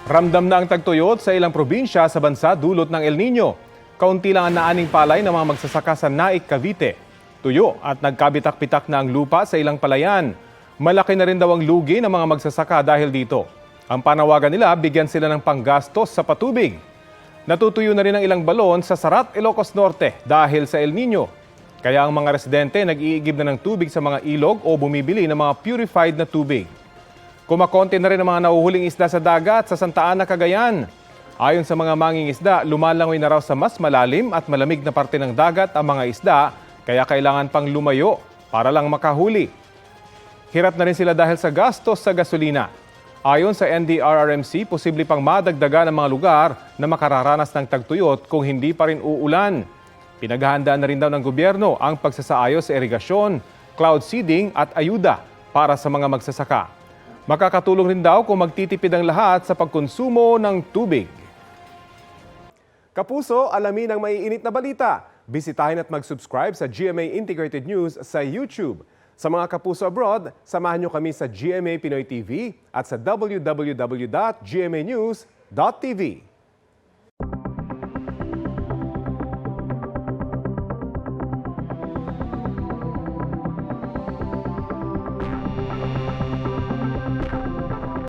Ramdam na ang tagtuyot sa ilang probinsya sa bansa dulot ng El Nino. Kaunti lang ang naaning palay ng mga magsasaka sa Naik, Cavite. Tuyo at nagkabitak-bitak na ang lupa sa ilang palayan. Malaki na rin daw ang lugi ng mga magsasaka dahil dito. Ang panawagan nila, bigyan sila ng panggastos sa patubig. Natutuyo na rin ang ilang balon sa Sarat, Ilocos Norte dahil sa El Nino. Kaya ang mga residente nag-iigib na ng tubig sa mga ilog o bumibili ng mga purified na tubig. Kumakonti na rin ang mga nahuhuling isda sa dagat sa Santa Ana, Cagayan. Ayon sa mga mangingisda, lumalangoy na raw sa mas malalim at malamig na parte ng dagat ang mga isda, kaya kailangan pang lumayo para lang makahuli. Hirap na rin sila dahil sa gastos sa gasolina. Ayon sa NDRRMC, posible pang madagdagan ang mga lugar na makararanas ng tagtuyot kung hindi pa rin uulan. Pinaghahandaan na rin daw ng gobyerno ang pagsasaayos sa irigasyon, cloud seeding at ayuda para sa mga magsasaka. Makakatulong rin daw kung magtitipid ang lahat sa pagkonsumo ng tubig. Kapuso, alamin ang maiinit na balita. Bisitahin at mag-subscribe sa GMA Integrated News sa YouTube. Sa mga kapuso abroad, samahan nyo kami sa GMA Pinoy TV at sa www.gmanews.tv.